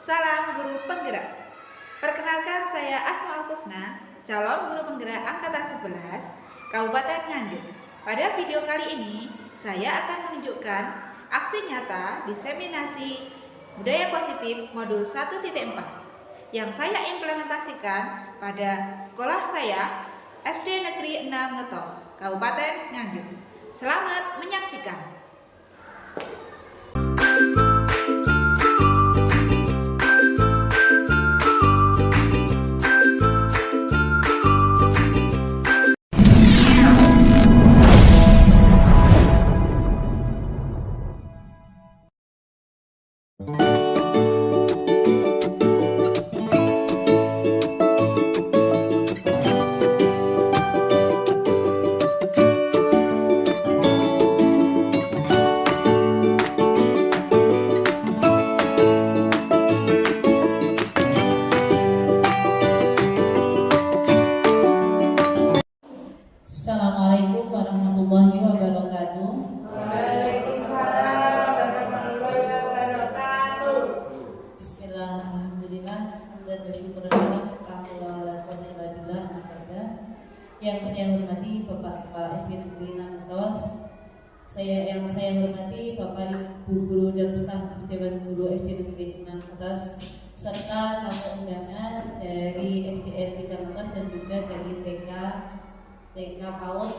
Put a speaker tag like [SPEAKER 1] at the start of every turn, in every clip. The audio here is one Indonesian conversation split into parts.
[SPEAKER 1] Salam Guru Penggerak. Perkenalkan, saya Asmaul Kusna, calon guru penggerak angkatan 11 Kabupaten Nganjuk. Pada video kali ini, saya akan menunjukkan aksi nyata diseminasi budaya positif modul 1.4 yang saya implementasikan pada sekolah saya SD Negeri 6 Ngetos, Kabupaten Nganjuk. Selamat menyaksikan.
[SPEAKER 2] Assalamualaikum warahmatullahi wabarakatuh.
[SPEAKER 3] Waalaikumsalam warahmatullahi wabarakatuh.
[SPEAKER 2] Bismillah, alhamdulillah, dan bersyukur alhamdulillah. Yang saya hormati Bapak Kepala SD Negeri 6 Ngetos, yang saya hormati Bapak Ibu Guru dan staf Dewan Guru SD Negeri 6 Ngetos, serta tamu undangan dari SDN 3 Ngetos dan juga dari TK PAUD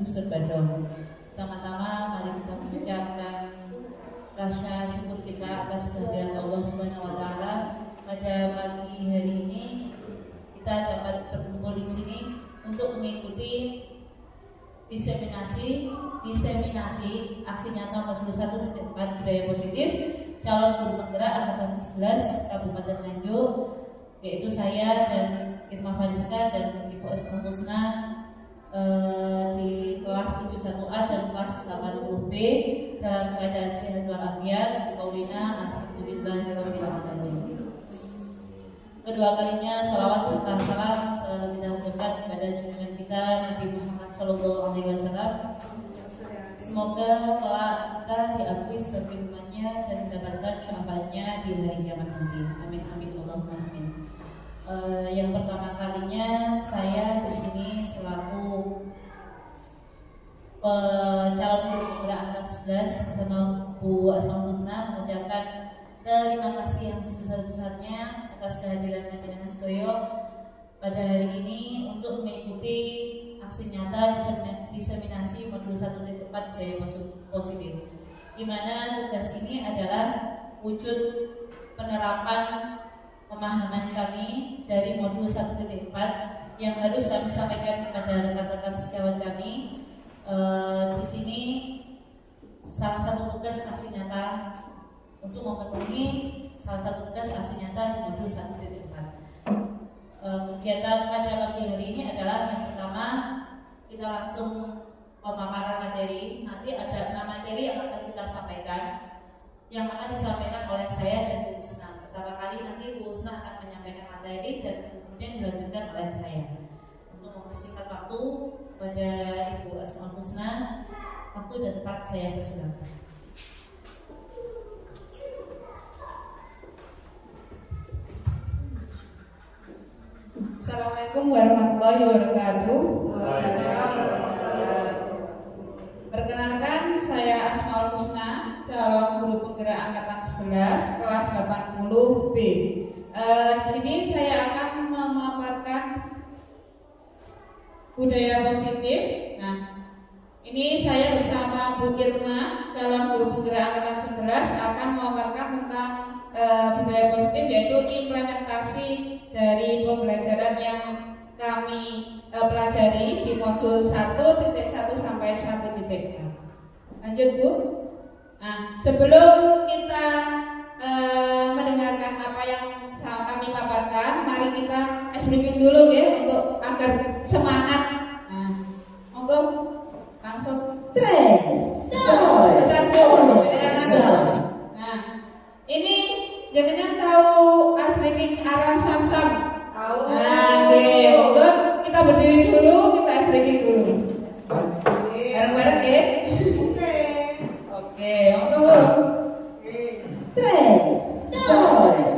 [SPEAKER 2] Dusun Badong. Pertama-tama mari kita mengucapkan rasa syukur kita atas kehadiran Allah Subhanahu wa taala pada pagi hari ini. Kita dapat berkumpul di sini untuk mengikuti diseminasi aksi nyata modul 1.4 budaya positif calon guru penggerak angkatan 11 Kabupaten Nganjuk, yaitu saya dan Irma Fariska dan Ibu Asmaul Kusna di kelas 71A dan kelas 80B dalam keadaan sehat walafiat. Qaulina alhamdulillahirabbil alamin. Kedua kalinya sholawat serta salam selalu kita haturkan kepada junjungan kita Nabi Muhammad SAW. Semoga kelak kita diakui sebagai umatnya dan mendapatkan syafaatnya di hari kiamat nanti. Amin amin Allahumma amin. Yang pertama kalinya saya di sini selaku calon guru penggerak angkatan 11 bersama Bu Asmaul Kusna mengucapkan terima kasih yang sebesar-besarnya atas kehadiran panjenengan sedaya pada hari ini untuk mengikuti aksi nyata diseminasi modul 1.4 budaya positif, di mana tugas ini adalah wujud penerapan pemahaman kami dari modul 1.4 yang harus kami sampaikan kepada rekan-rekan sejawat kami. Di sini salah satu tugas aksi nyata untuk memenuhi salah satu tugas aksi nyata di modul 1.4. Kegiatan pada pagi hari ini adalah yang pertama, kita langsung pemaparan materi. Nanti ada 6 materi yang akan kita sampaikan, yang akan disampaikan oleh saya dan Bu Husna. Pertama kali nanti Bu Husna akan menyampaikan materi dan kemudian dilanjutkan oleh saya. Untuk mempersingkat waktu pada Ibu Asmaul Kusna, waktu dan tempat saya persilakan.
[SPEAKER 3] Assalamualaikum warahmatullahi wabarakatuh. Perkenalkan, saya Asmaul Kusna, calon guru penggerak angkatan 11 kelas 80B. Di sini saya akan memaparkan budaya positif. Nah, ini saya bersama Bu Irma, calon guru penggerak angkatan 11 akan memaparkan tentang budaya positif, yaitu implementasi dari pembelajaran yang kami pelajari di modul 1.1 sampai 1.4. Lanjut Bu. Nah, sebelum kita mendengarkan apa yang kami paparkan, mari kita briefing dulu ya, untuk agar semangat. Nah, monggo langsung. Nah, ini jangan tahu briefing arang sam-sam. Tahu. Nah, monggo kita berdiri dulu, kita briefing dulu. Bareng-bareng ya. Oke, monggo Bu. 3, 2,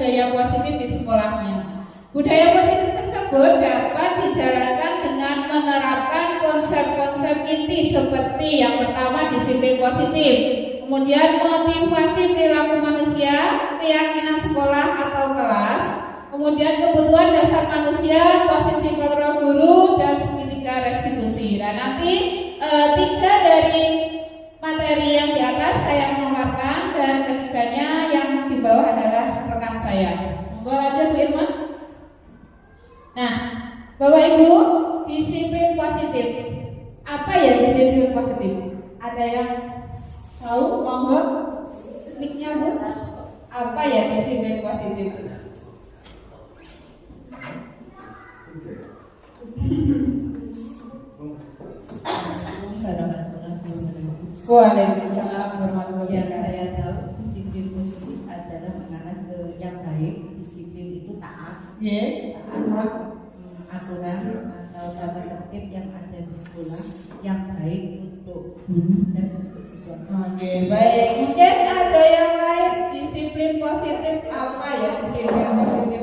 [SPEAKER 3] budaya positif di sekolahnya. Budaya positif tersebut dapat dijalankan dengan menerapkan konsep-konsep inti seperti yang pertama disiplin positif, kemudian motivasi perilaku manusia, keyakinan sekolah atau kelas, kemudian kebutuhan dasar manusia, posisi kontrol guru, dan segitiga restitusi. Nah, nanti 3 dari materi yang di atas saya memaparkan dan ketiganya yang di bawah adalah rekan saya. Monggo lanjut Bu Irma. Nah, Bapak Ibu, disiplin positif. Apa ya disiplin positif? Ada yang tahu? Monggo, mic-nya Bu. Apa ya disiplin positif? Waalaikumsalam warahmatullahi
[SPEAKER 4] Yang
[SPEAKER 3] wabarakatuh.
[SPEAKER 4] saya tahu disiplin positif adalah mengarah ke yang baik. Disiplin itu taat, taat aturan atau tata tertib yang ada di sekolah yang baik untuk guru dan untuk siswa.
[SPEAKER 3] Oke, baik. Mungkin ada yang lain disiplin positif apa ya disiplin positif?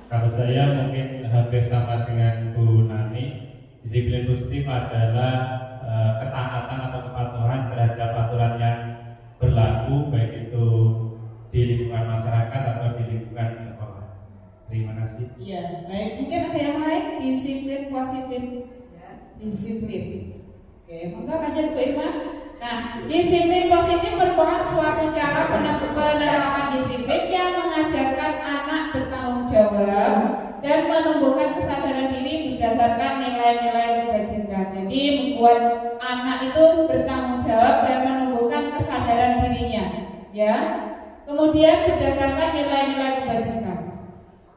[SPEAKER 5] Kalau saya mungkin hampir sama dengan Bu Nani. Disiplin positif adalah ketaatan atau kepatuhan terhadap aturan yang berlaku, baik itu di lingkungan masyarakat atau di lingkungan sekolah. Terima kasih.
[SPEAKER 3] Iya, baik. Mungkin ada yang lain disiplin positif. Disiplin. Oke, monggo lanjut Bu Irma. Nah, disiplin positif merupakan suatu cara penerapan disiplin yang mengajarkan anak bertanggung jawab dan menumbuhkan kesadaran diri berdasarkan nilai-nilai kebajikan. Jadi membuat anak itu bertanggung jawab dan menumbuhkan kesadaran dirinya, ya. Kemudian berdasarkan nilai-nilai kebajikan.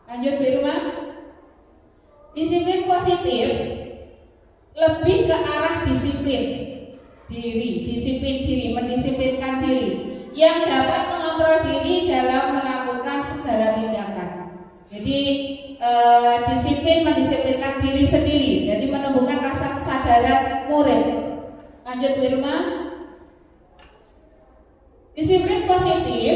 [SPEAKER 3] Lanjut Bu Irma. Disiplin positif lebih ke arah disiplin diri, mendisiplinkan diri yang dapat mengontrol diri dalam melakukan segala tindakan. Jadi disiplin mendisiplinkan diri sendiri, jadi menumbuhkan rasa kesadaran murid. Lanjut Bu Irma. Disiplin positif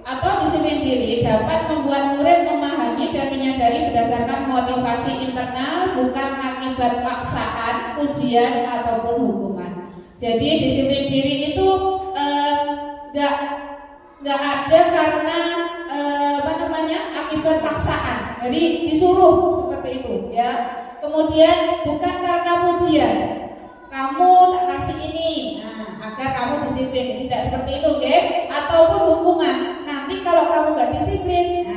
[SPEAKER 3] atau disiplin diri dapat membuat murid memahami dan menyadari berdasarkan motivasi internal, bukan akibat paksaan, ujian ataupun hukuman. Jadi disiplin diri itu nggak ada karena akibat paksaan. Jadi disuruh seperti itu, ya. Kemudian bukan karena pujian. Kamu tak kasih ini, agar kamu disiplin. Tidak seperti itu, oke? Ataupun hukuman. Nanti kalau kamu nggak disiplin,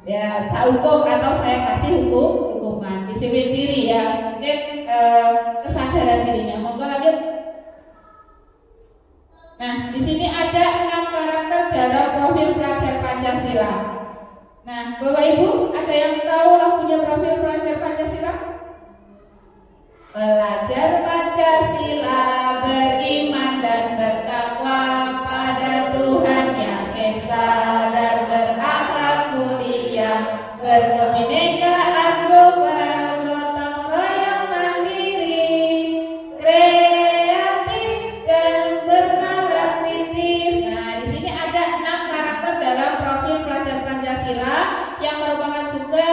[SPEAKER 3] ya tak hukum atau saya kasih hukuman. Disiplin diri, ya. Mungkin kesadaran dirinya. Monggo lanjut. Nah, di sini ada 6 karakter dalam profil pelajar Pancasila. Nah, Bapak Ibu, ada yang tahu lagunya profil pelajar Pancasila? Pelajar Pancasila beriman dan bertakwa pada Tuhan Yang Esa dan berakhlak mulia, berkebinekaan global, gotong royong mandiri, kreatif dan bernalar kritis. Nah, di sini ada 6 karakter dalam profil pelajar Pancasila yang merupakan juga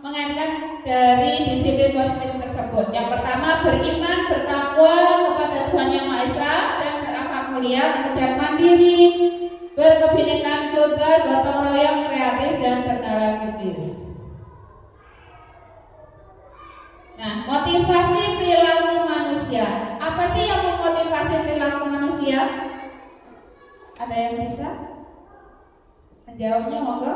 [SPEAKER 3] mengaitkan dari disiplin positif tersebut. Yang pertama, beriman, bertakwa kepada Tuhan Yang Maha Esa dan berakhlak mulia, kemudian mandiri, berkebinekaan global, gotong royong, kreatif dan bernalar kritis. Nah, motivasi perilaku manusia. Apa sih yang memotivasi perilaku manusia? Ada yang bisa menjawabnya? Monggo.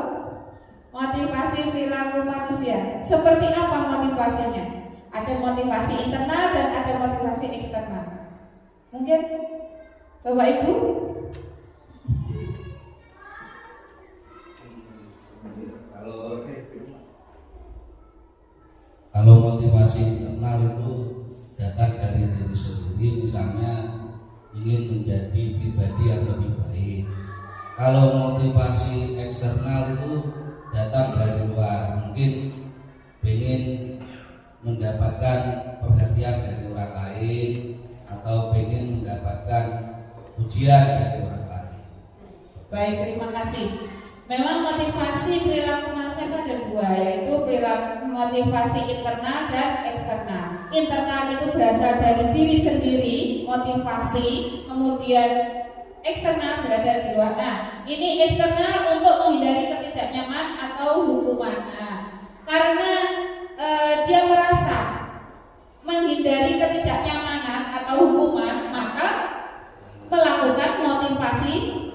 [SPEAKER 3] Motivasi perilaku manusia. Seperti apa motivasinya? Ada motivasi internal dan ada motivasi eksternal. Mungkin Bapak Ibu?
[SPEAKER 6] Kalau motivasi internal itu datang dari diri sendiri, misalnya ingin menjadi pribadi yang lebih baik. Kalau motivasi eksternal itu datang dari luar, mungkin ingin mendapatkan perhatian dari orang lain atau ingin mendapatkan pujian dari orang lain.
[SPEAKER 3] Baik, terima kasih. Memang motivasi perilaku manusia itu ada dua, yaitu perilaku motivasi internal dan eksternal. Internal itu berasal dari diri sendiri, motivasi, kemudian eksternal berada di luar. Nah, ini eksternal untuk menghindari ketidaknyaman atau hukuman. Nah, karena dia merasa menghindari ketidaknyamanan atau hukuman, maka melakukan motivasi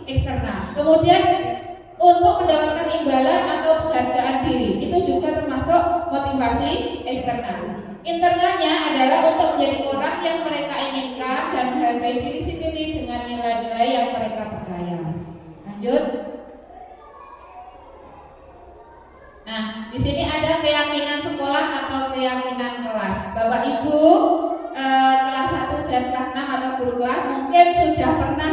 [SPEAKER 3] eksternal. Kemudian untuk mendapatkan imbalan atau penghargaan diri, itu juga termasuk motivasi eksternal. Internalnya adalah untuk menjadi orang yang mereka inginkan dan menghargai diri sendiri dengan nilai-nilai yang mereka percaya. Lanjut. Nah, di sini ada keyakinan sekolah atau keyakinan kelas. Bapak Ibu kelas 1 dan kelas 6 atau guru kelas mungkin sudah pernah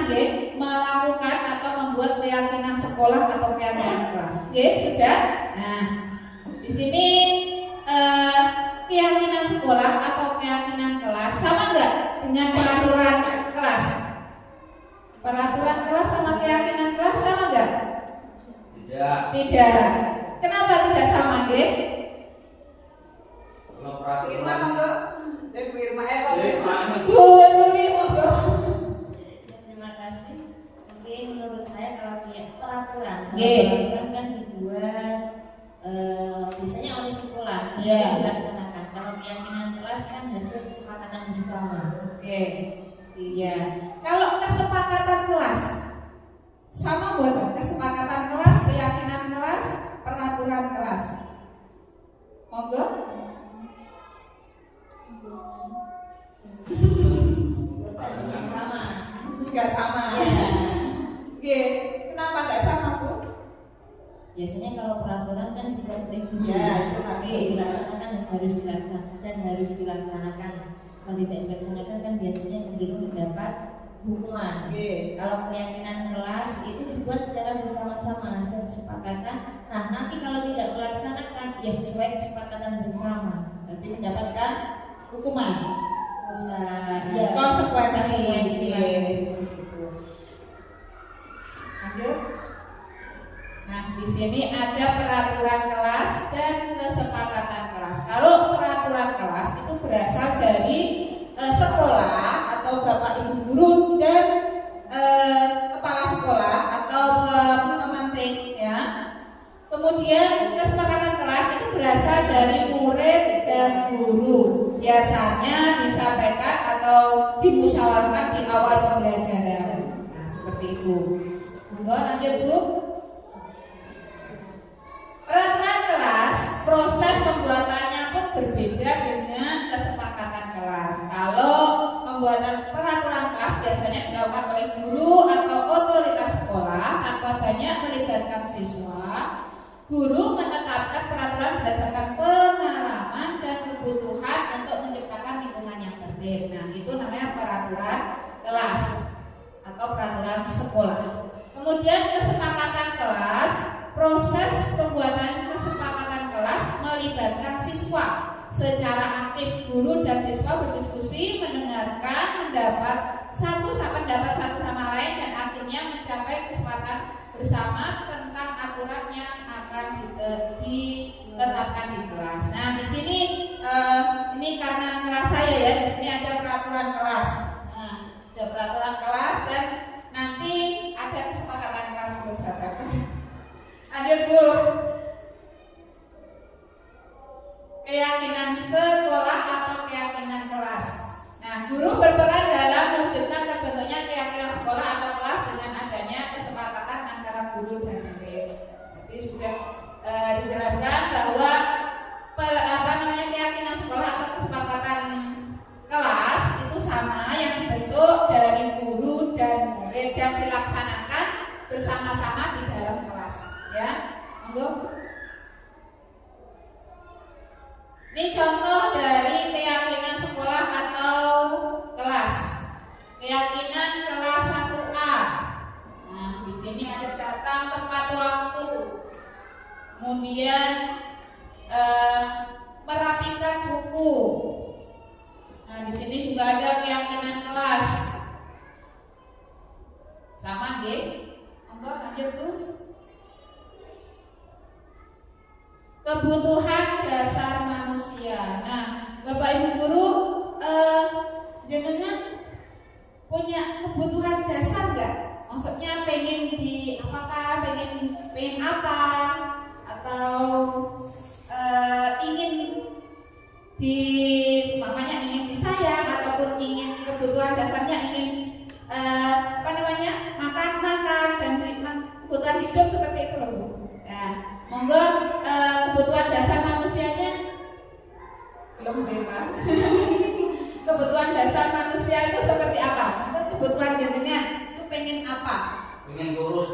[SPEAKER 3] melakukan atau membuat keyakinan sekolah atau keyakinan kelas. Sudah. Nah, di sini keyakinan sekolah atau keyakinan kelas sama enggak dengan peraturan kelas? Peraturan kelas sama keyakinan kelas sama enggak?
[SPEAKER 6] Tidak.
[SPEAKER 3] Tidak. Kenapa tidak sama, Ge?
[SPEAKER 6] Kalau peraturan
[SPEAKER 1] Irma monggo. Bu Irma
[SPEAKER 3] Bu Nuri monggo.
[SPEAKER 7] Terima kasih. Mungkin menurut saya kalau peraturan kan dibuat biasanya oleh sekolah dilaksanakan. Kalau keyakinan kelas kan hasil kesepakatan bersama.
[SPEAKER 3] Oke. Iya. Kalau kesepakatan kelas sama buat kesepakatan kelas, keyakinan kelas, peraturan kelas. Monggo.
[SPEAKER 7] Sama.
[SPEAKER 3] Enggak sama.
[SPEAKER 7] Ya.
[SPEAKER 3] Oke. Kenapa enggak sama, Bu?
[SPEAKER 7] Biasanya kalau peraturan kan dibuat oleh guru.
[SPEAKER 3] Ya, itu tadi.
[SPEAKER 7] Dilaksanakan dan harus dilaksanakan. Kalau tidak dilaksanakan kan biasanya cenderung mendapat hukuman. Kalau keyakinan kelas itu dibuat secara bersama-sama hasil kesepakatan. Nah, nanti kalau tidak melaksanakan ya sesuai kesepakatan bersama.
[SPEAKER 3] Nanti mendapatkan hukuman.
[SPEAKER 7] Ya,
[SPEAKER 3] Konsekuensi. Lanjut. Nah, di sini ada peraturan kelas dan kesepakatan kelas. Kalau peraturan kelas itu berasal dari sekolah atau bapak ibu guru dan kepala sekolah atau pemantik, ya. Kemudian kesepakatan kelas itu berasal dari murid dan guru. Biasanya disampaikan atau dimusyawarahkan di awal pembelajaran. Nah, seperti itu. Monggo lanjut, Bu. Peraturan kelas, proses pembuatannya pun berbeda dengan kesepakatan kelas. Kalau pembuatan peraturan kelas biasanya dilakukan oleh guru atau otoritas sekolah tanpa banyak melibatkan siswa. Guru menetapkan peraturan berdasarkan pengalaman dan kebutuhan untuk menciptakan lingkungan yang tertib. Nah, itu namanya peraturan kelas atau peraturan sekolah. Kemudian kesepakatan kelas, proses pembuatan kesepakatan kelas melibatkan siswa. Secara aktif guru dan siswa berdiskusi, mendengarkan pendapat satu sama lain dan akhirnya mencapai kesepakatan bersama tentang aturan yang akan ditetapkan di kelas. Nah, di sini ini karena kelas saya ya, di sini ada peraturan kelas. Nah, ada peraturan kelas dan nanti ada kesepakatan kelas bersama. Lanjut, Bu. Keyakinan sekolah atau keyakinan kelas. Nah, guru berperan dalam mewujudkan terbentuknya keyakinan sekolah atau kelas dengan adanya kesepakatan antara guru dan murid. Jadi sudah dijelaskan bahwa keyakinan sekolah atau kesepakatan kelas itu sama yang dibentuk dari guru dan murid yang dilaksanakan bersama-sama di dalam kelas. Ya, monggo. Ini contoh dari keyakinan sekolah atau kelas. Keyakinan kelas 1A. Nah, di sini ada datang tepat waktu. Kemudian merapikan buku. Nah, di sini juga ada keyakinan kelas. Sama nggih? Monggo lanjut Bu. Kebutuhan dasar manusia. Nah, Bapak Ibu guru, jenengan punya kebutuhan dasar nggak? Maksudnya pengen di apakah pengen apa, atau ingin di makanya ingin disayang, ataupun ingin kebutuhan dasarnya ingin makan dan kebutuhan hidup seperti itu loh Bu. Nah, monggo kebutuhan dasar manusianya belum bebas. Kebutuhan dasar manusia itu seperti apa? Monggo kebutuhan jenengan itu pengen apa?
[SPEAKER 6] Pengen kurus.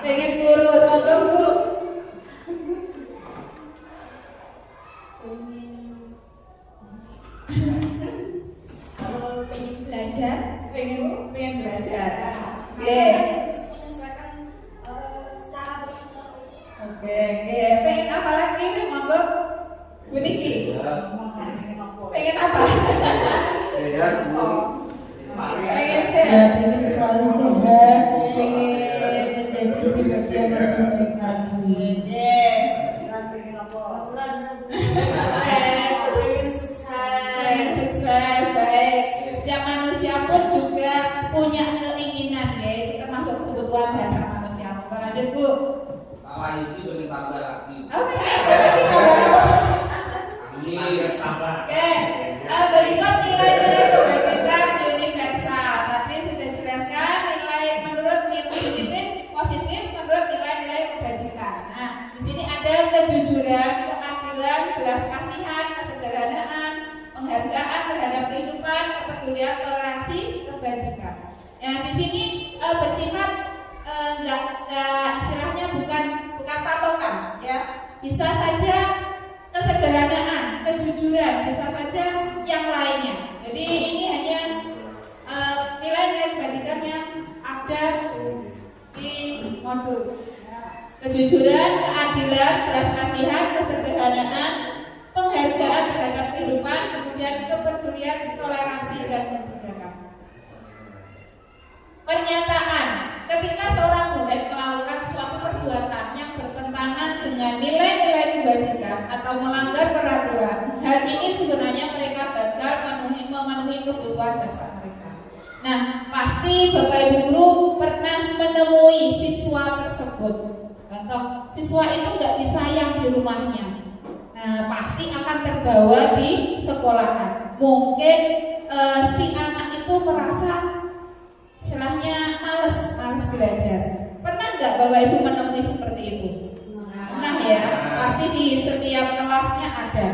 [SPEAKER 3] Pengen kurus, monggo Bu.
[SPEAKER 1] Kalau pengen belajar,
[SPEAKER 3] Pengen belajar.
[SPEAKER 1] dia
[SPEAKER 3] Oke.
[SPEAKER 1] harus menyesuaikan secara terus menerus.
[SPEAKER 3] Oke. Pengen apa lagi nih, monggo? Bu Niki. Pengen apa?
[SPEAKER 6] Sehat, Bu.
[SPEAKER 3] Pengen
[SPEAKER 4] Ya,
[SPEAKER 3] sehat.
[SPEAKER 4] pengen selalu sehat, pengen menjadi pribadi yang menyenangkan.
[SPEAKER 3] Pengen sukses, baik. Setiap manusia pun juga punya keinginan, ya. Itu termasuk kebutuhan dasar manusia. Monggo lanjut Bu.
[SPEAKER 6] Pak Yudi pengen tambah lagi.
[SPEAKER 3] Oh, pengen apa lagi kabar apa?
[SPEAKER 6] Amin.
[SPEAKER 3] Oke, berikut nilai-nilai kebajikan universal. Tadi sudah dijelaskan nilai menurut disiplin positif menurut nilai-nilai kebajikan. Nah, di sini ada kejujuran, keadilan, belas kasihan, kesederhanaan, penghargaan terhadap kehidupan, kepedulian, toleransi, kebajikan. Yang di sini bersifat enggak istilahnya bukan patokan, ya. Bisa saja kesederhanaan, kejujuran, bisa saja yang lainnya. Jadi ini hanya nilai-nilai kebajikan yang ada di modul. Kejujuran, keadilan, belas kasihan, kesederhanaan, penghargaan terhadap kehidupan, kemudian kepedulian, toleransi, dan kebijakan. Pernyataan: ketika seorang murid melakukan suatu perbuatan yang bertentangan dengan nilai-nilai kebajikan atau melanggar peraturan, hal ini sebenarnya mereka gagal memenuhi kebutuhan dasar mereka. Nah, pasti Bapak Ibu guru pernah menemui siswa tersebut. Contoh, siswa itu nggak disayang di rumahnya. Nah, pasti akan terbawa di sekolahan. Mungkin si anak itu merasa istilahnya males belajar. Pernah nggak Bapak Ibu menemui seperti itu? Pernah ya, pasti di setiap kelasnya ada.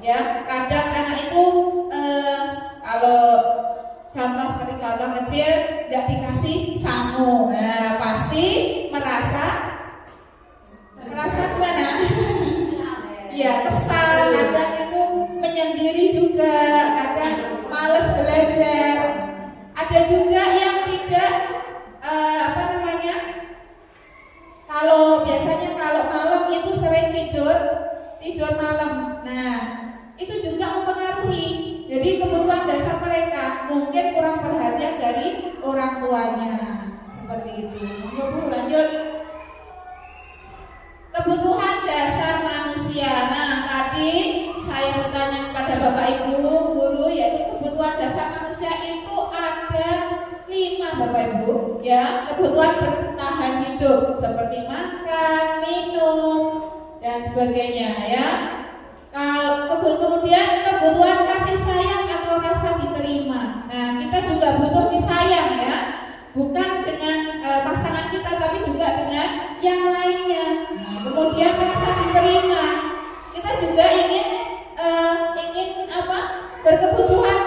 [SPEAKER 3] Ya, kadang anak itu kalau contoh seperti contoh kecil nggak dikasih sangu, nah pasti merasa gimana? Ya kesal, kadang itu menyendiri juga, kadang males belajar. Ada juga yang tidak kalau biasanya kalau malam itu sering tidur malam. Nah, itu juga mempengaruhi. Jadi kebutuhan dasar mereka mungkin kurang perhatian dari orang tuanya. Seperti itu. Monggo Bu, lanjut. Kebutuhan dasar manusia. Nah, tadi saya bertanya kepada Bapak Ibu guru, yaitu kebutuhan dasar manusia itu ada 5 Bapak Ibu, ya. Kebutuhan bertahan hidup seperti makan, minum, dan sebagainya, ya. Kemudian kebutuhan kasih sayang atau rasa diterima. Nah, kita juga butuh disayang, ya. Bukan dengan pasangan kita, tapi juga dengan yang lainnya. Nah, kemudian rasa diterima. Kita juga ingin berkebutuhan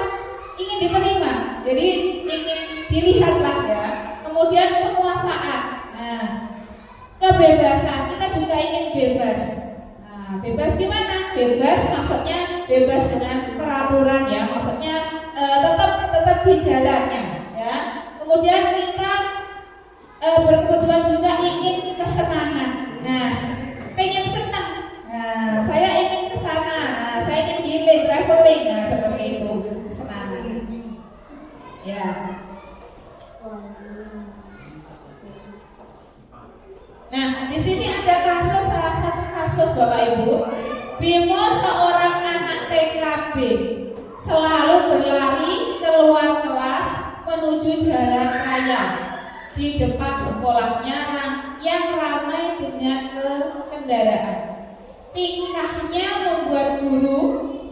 [SPEAKER 3] ingin diterima. Jadi ingin dilihatlah, ya. Kemudian penguasaan. Nah, kebebasan. Kita juga ingin bebas. Nah, bebas gimana? Bebas maksudnya bebas dengan peraturan, ya. Maksudnya tetap di jalannya, ya. Kemudian kita berkebutuhan juga ingin kesenangan. Nah, pengen senang. Nah, saya Nah, di sini ada kasus, salah satu kasus Bapak Ibu. Bimo seorang anak TKB selalu berlari keluar kelas menuju jalan raya di depan sekolahnya yang ramai dengan kendaraan. Tingkahnya membuat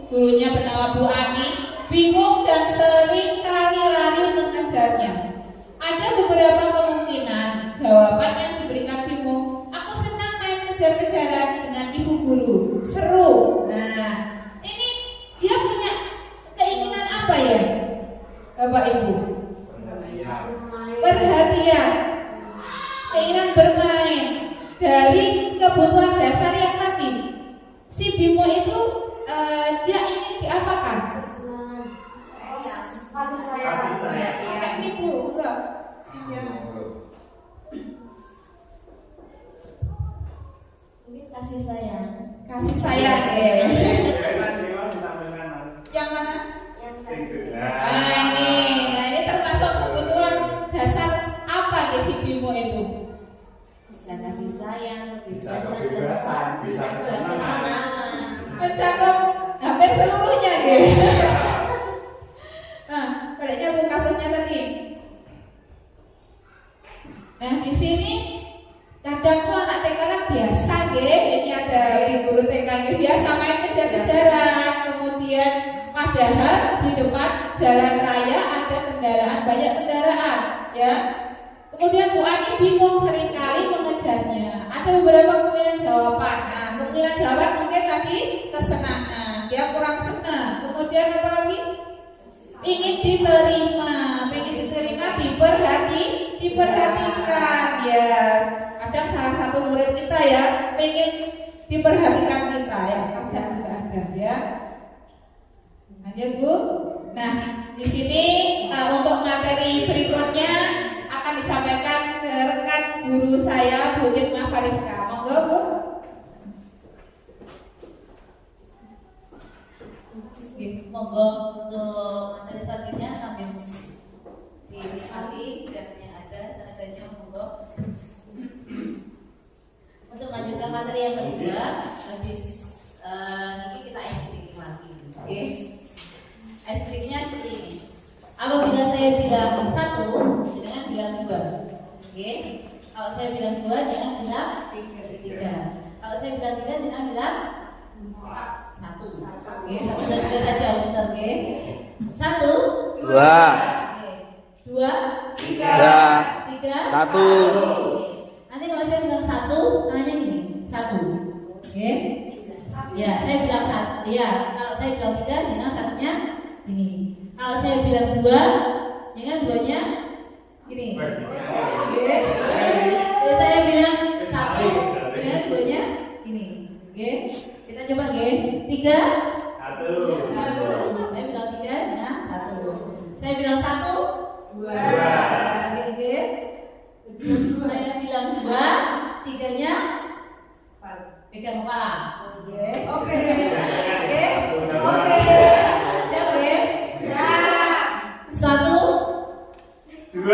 [SPEAKER 3] gurunya bernama Bu Ani bingung dan sering kali lari mengejarnya. Ada beberapa kemungkinan jawaban yang diberikan Bimo. Aku senang main kejar-kejaran dengan ibu guru, seru. Nah, ini dia punya keinginan apa ya, Bapak Ibu? Perhatian, keinginan bermain. Dari kebutuhan dasar yang tadi, si Bimo itu dia ingin diapakan?
[SPEAKER 7] Kasih sayang.
[SPEAKER 3] Ibu, enggak.
[SPEAKER 7] Mungkin kasih sayang.
[SPEAKER 3] Kasih sayang, Yang mana? Nah ini termasuk kebutuhan dasar apa ya si Bimo itu?
[SPEAKER 7] Bisa kasih sayang,
[SPEAKER 8] kebebasan, bisa kesenangan.
[SPEAKER 3] Mencakup hampir seluruhnya, Nah, baliknya Bu kasusnya tadi. Nah, di sini kadang tuh anak TK kan biasa, ini ada guru TK biasa main kejar-kejaran, kemudian padahal di depan jalan raya ada kendaraan, banyak kendaraan, ya. Kemudian Bu Ani bingung, seringkali mengejarnya. Ada beberapa kemungkinan jawaban. Nah, kemungkinan jawaban mungkin tadi kesenangan, dia kurang senang. Kemudian apa lagi? Ingin diterima, diperhatikan, ya. Kadang salah satu murid kita ya, pengen diperhatikan kita, ya. Kadang juga ada, ya. Lanjut Bu. Nah, di sini untuk materi berikutnya akan disampaikan ke rekan guru saya Bu Irma Fariska. Monggo Bu.
[SPEAKER 2] Oke, monggo untuk materi selanjutnya sambil dinikmati dan yang ada sanadanya monggo.
[SPEAKER 7] Untuk melanjutkan materi yang kedua,
[SPEAKER 2] Habis ini kita icebreaking lagi. Oke. Icebreakingnya seperti ini. Apabila saya bilang 1, jangan bilang 2. Oke. Kalau saya bilang 2, jangan bilang 3. Kalau saya bilang 3, jangan bilang 1. Oke, 1 dan 3 saja, bentar, oke. 1,
[SPEAKER 8] 2,
[SPEAKER 2] 2,
[SPEAKER 8] 3, 1.
[SPEAKER 2] Nanti kalau saya bilang 1, tangannya gini, 1. Oke. Ya, saya bilang 1. Ya, kalau saya bilang 3, jangan satunya gini. Kalau saya bilang 2, jangan 2-nya gini. Oke. Kalau saya bilang 1, jangan 2-nya gini. Oke. Kita coba, oke. 3, 1. Saya bilang 3, jangan 1. Saya bilang 1, 2. Oke. Saya bilang 2, 3-nya pegang kepala. Oke. Oke. Siap, oke? Siap. 1, 2.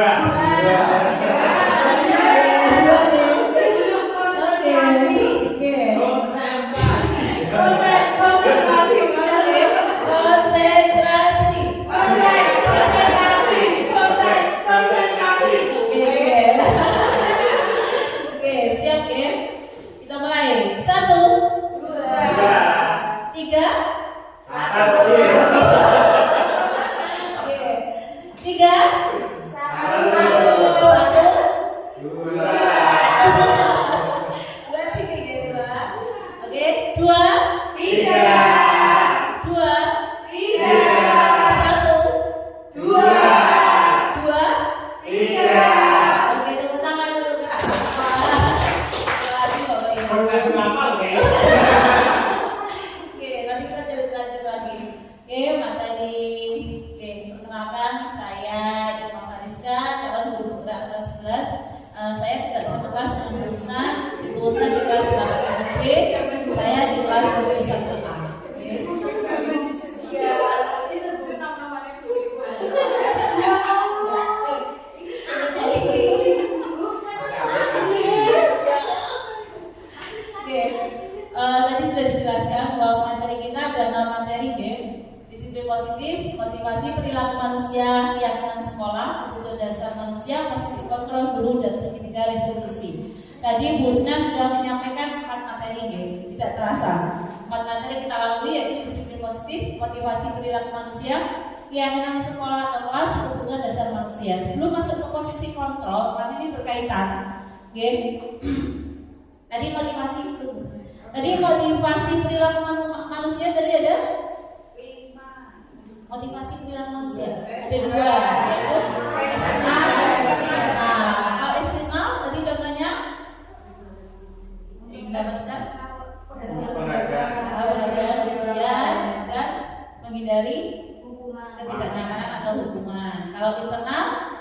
[SPEAKER 2] Saya tidak satu kelas dengan Bu Husna. Ibu Husna di kelas 8B, saya di kelas 21A. bahwa materi kita ada 6 materi ya. Disiplin positif, motivasi perilaku manusia, keyakinan sekolah, kebutuhan dasar manusia, posisi kontrol guru, dan segitiga restitusi. Tadi Bu Husna sudah menyampaikan 4 materi ya, tidak terasa. 4 materi kita lalui yaitu disiplin positif, motivasi perilaku manusia, keyakinan sekolah atau kelas, kebutuhan dasar manusia. Sebelum masuk ke posisi kontrol, karena ini berkaitan. Tadi motivasi perilaku manusia tadi ada motivasi perilaku manusia ada 2 yaitu kalau eksternal tadi contohnya penghargaan ujian dan menghindari ketidaknyamanan atau hukuman. Kalau internal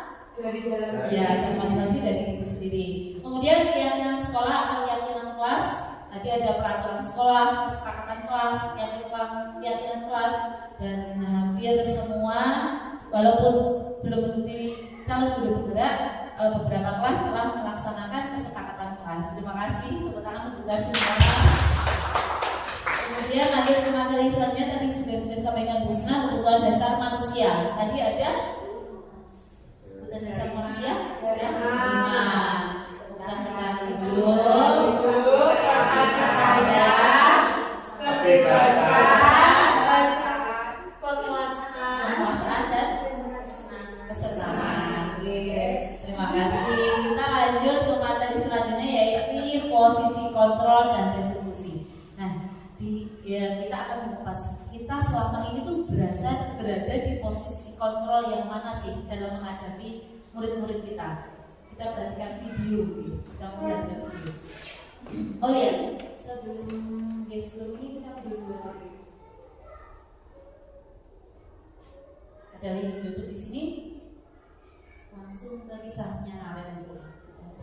[SPEAKER 2] ya termotivasi dari diri sendiri. Kemudian keyakinan sekolah atau keyakinan kelas, tadi ada peraturan sekolah, kesepakatan kelas, keyakinan kelas, dan hampir semua walaupun belum mengikuti calon guru penggerak, beberapa kelas telah melaksanakan kesepakatan kelas. Terima kasih, tepuk tangan untuk kita semua. Kemudian lanjut ke materi selanjutnya, tadi sudah disampaikan Bu Husna, kebutuhan dasar manusia. Tadi ada kebutuhan dasar manusia ya, 5. Kebutuhan hidup, penguasaan dan kesenangan. Terima kasih. Kita lanjut ke materi selanjutnya yaitu posisi kontrol dan restitusi. Nah, kita akan mengupas kita selama ini tuh berada di posisi kontrol yang mana sih dalam menghadapi murid-murid kita. Kita perhatikan video. Oh ya, sebelum ini kita video aja. Ada link YouTube di sini. Langsung ke kisahnya Alen aja.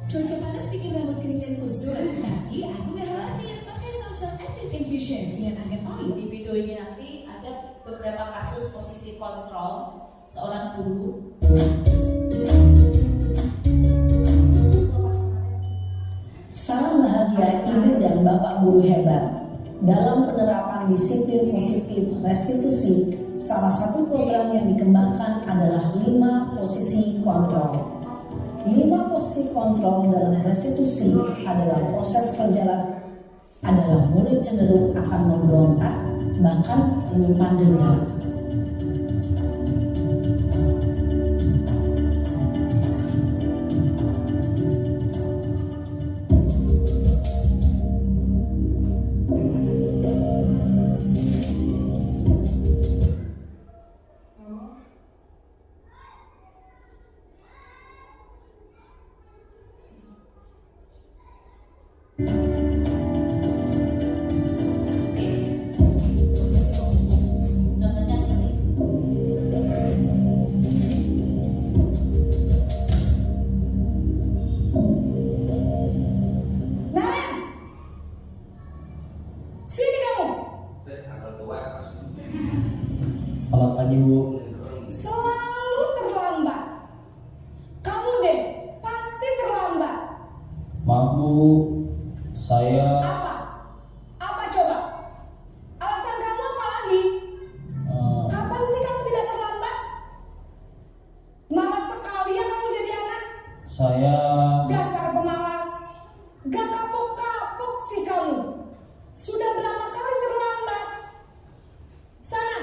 [SPEAKER 9] Cuaca panas bikin rambut kering dan kusut, tapi aku gak khawatir pakai Sunsilk Active Infusion yang angkat oil.
[SPEAKER 2] Di video ini nanti ada beberapa kasus posisi kontrol seorang guru.
[SPEAKER 9] Salam bahagia ibu dan bapak guru hebat. Dalam penerapan disiplin positif restitusi, salah satu program yang dikembangkan adalah 5 posisi kontrol. 5 posisi kontrol dalam restitusi adalah proses perjalanan adalah murid cenderung akan memberontak, bahkan menyimpan dendam.
[SPEAKER 2] Contohnya seperti itu.
[SPEAKER 9] Naren, sini kamu.
[SPEAKER 10] Selamat pagi Bu.
[SPEAKER 9] Selalu terlambat. Kamu deh pasti terlambat.
[SPEAKER 10] Maaf Bu, saya
[SPEAKER 9] Apa? Apa coba? Alasan kamu apa lagi? Kapan sih kamu tidak terlambat? Malas sekali ya kamu jadi anak.
[SPEAKER 10] saya
[SPEAKER 9] Dasar pemalas. Gak kapok-kapok sih kamu. Sudah berapa kali terlambat? Sana,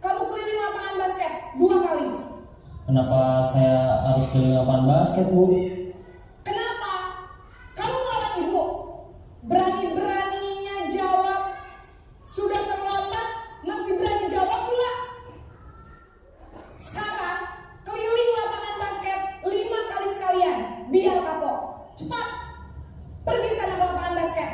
[SPEAKER 9] kamu keliling lapangan basket 2 kali.
[SPEAKER 10] kenapa saya harus keliling lapangan basket Bu?
[SPEAKER 9] Kenapa? Kamu melawan ibu. Berani-beraninya jawab. Sudah terlambat, masih berani jawab pula. Sekarang, keliling lapangan basket 5 kali sekalian. Biar kapok. Cepat. Pergi sana ke lapangan basket.